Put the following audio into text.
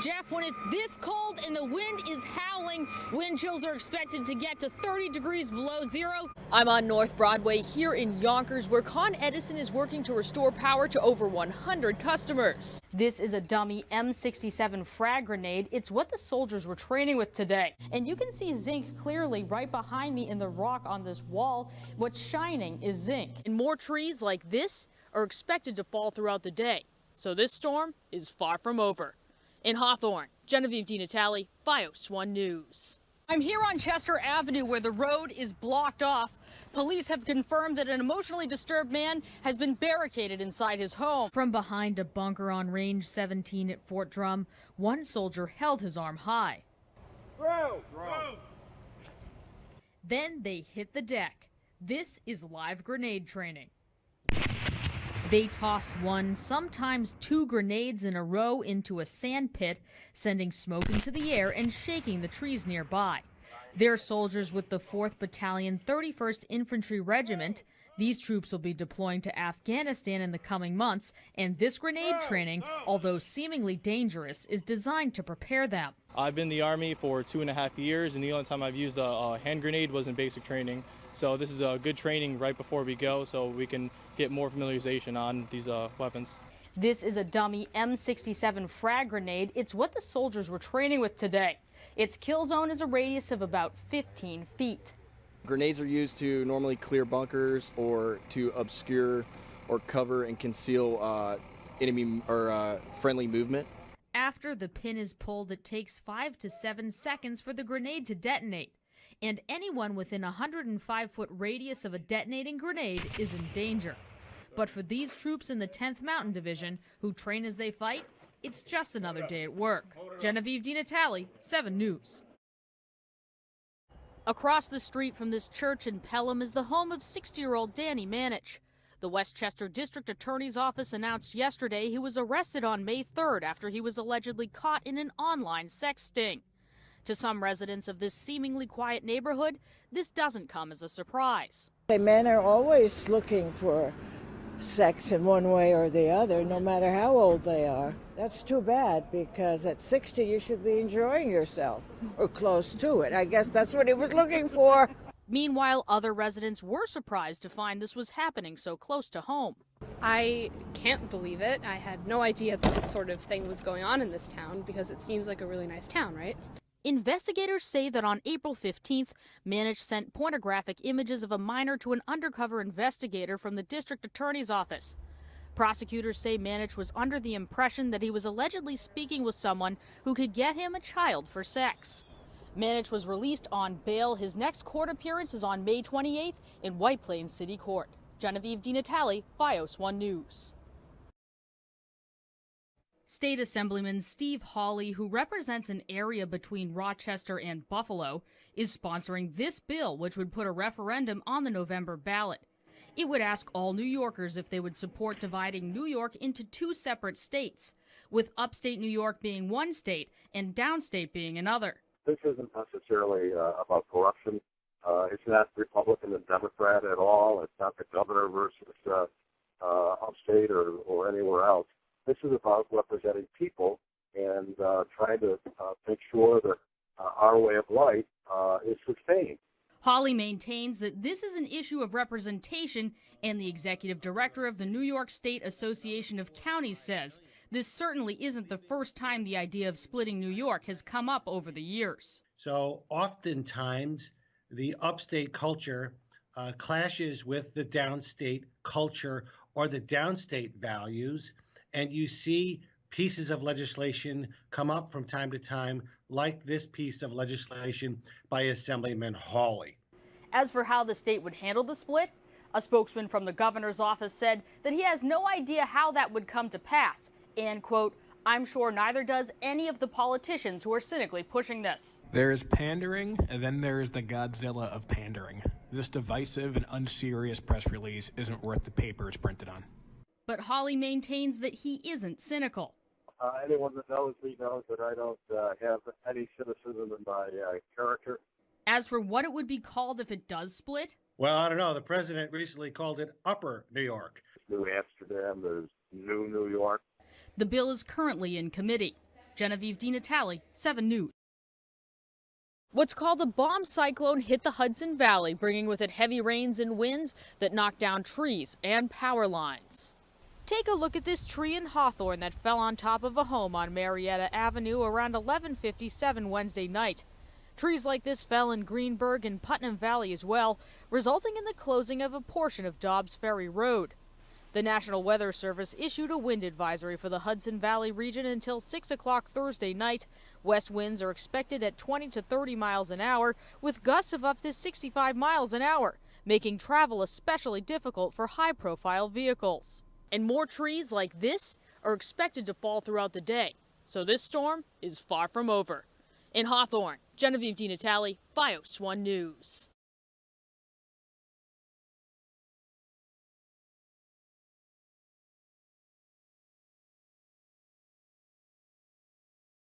Jeff, when it's this cold and the wind is howling, wind chills are expected to get to 30 degrees below zero. I'm on North Broadway here in Yonkers, where Con Edison is working to restore power to over 100 customers. This is a dummy M67 frag grenade. It's what the soldiers were training with today. And you can see zinc clearly right behind me in the rock on this wall. What's shining is zinc. And more trees like this are expected to fall throughout the day. So this storm is far from over. In Hawthorne, Genevieve DiNatale, FiOS 1 News. I'm here on Chester Avenue where the road is blocked off. Police have confirmed that an emotionally disturbed man has been barricaded inside his home. From behind a bunker on Range 17 at Fort Drum, one soldier held his arm high. Bro. Then they hit the deck. This is live grenade training. They tossed one, sometimes two grenades in a row into a sand pit, sending smoke into the air and shaking the trees nearby. They're soldiers with the 4th Battalion, 31st Infantry Regiment. These troops will be deploying to Afghanistan in the coming months, and this grenade training, although seemingly dangerous, is designed to prepare them. I've been in the Army for 2.5 years, and the only time I've used a hand grenade was in basic training. So this is a good training right before we go so we can get more familiarization on these weapons. This is a dummy M67 frag grenade. It's what the soldiers were training with today. Its kill zone is a radius of about 15 feet. Grenades are used to normally clear bunkers or to obscure or cover and conceal enemy or friendly movement. After the pin is pulled, it takes 5 to 7 seconds for the grenade to detonate. And anyone within a 105-foot radius of a detonating grenade is in danger. But for these troops in the 10th Mountain Division, who train as they fight, it's just another day at work. Genevieve DiNatale, 7 News. Across the street from this church in Pelham is the home of 60-year-old Danny Manich. The Westchester District Attorney's Office announced yesterday he was arrested on May 3rd after he was allegedly caught in an online sex sting. To some residents of this seemingly quiet neighborhood, this doesn't come as a surprise. Men are always looking for sex in one way or the other, no matter how old they are. That's too bad, because at 60 you should be enjoying yourself, or close to it. I guess that's what he was looking for. Meanwhile, other residents were surprised to find this was happening so close to home. I can't believe it. I had no idea that this sort of thing was going on in this town, because it seems like a really nice town, right? Investigators say that on April 15th, Manich sent pornographic images of a minor to an undercover investigator from the district attorney's office. Prosecutors say Manich was under the impression that he was allegedly speaking with someone who could get him a child for sex. Manich was released on bail. His next court appearance is on May 28th in White Plains City Court. Genevieve DiNatale, FiOS 1 News. State Assemblyman Steve Hawley, who represents an area between Rochester and Buffalo, is sponsoring this bill, which would put a referendum on the November ballot. It would ask all New Yorkers if they would support dividing New York into 2 separate states, with upstate New York being one state and downstate being another. This isn't necessarily about corruption. It's not Republican and Democrat at all. It's not the governor versus upstate or anywhere else. This is about representing people and trying to make sure that our way of life is sustained. Hawley maintains that this is an issue of representation, and the executive director of the New York State Association of Counties says this certainly isn't the first time the idea of splitting New York has come up over the years. So oftentimes the upstate culture clashes with the downstate culture or the downstate values. And you see pieces of legislation come up from time to time, like this piece of legislation by Assemblyman Hawley. As for how the state would handle the split, a spokesman from the governor's office said that he has no idea how that would come to pass. And, quote, "I'm sure neither does any of the politicians who are cynically pushing this." There is pandering, and then there is the Godzilla of pandering. This divisive and unserious press release isn't worth the paper it's printed on. But Hawley maintains that he isn't cynical. Anyone that knows me knows that I don't have any cynicism in my character. As for what it would be called if it does split? Well, I don't know. The president recently called it Upper New York. New Amsterdam, there's New York. The bill is currently in committee. Genevieve DiNatale, 7 News. What's called a bomb cyclone hit the Hudson Valley, bringing with it heavy rains and winds that knocked down trees and power lines. Take a look at this tree in Hawthorne that fell on top of a home on Marietta Avenue around 11:57 Wednesday night. Trees like this fell in Greenberg and Putnam Valley as well, resulting in the closing of a portion of Dobbs Ferry Road. The National Weather Service issued a wind advisory for the Hudson Valley region until 6 o'clock Thursday night. West winds are expected at 20 to 30 miles an hour, with gusts of up to 65 miles an hour, making travel especially difficult for high-profile vehicles. And more trees like this are expected to fall throughout the day, so this storm is far from over. In Hawthorne, Genevieve DiNatale, FiOS 1 News.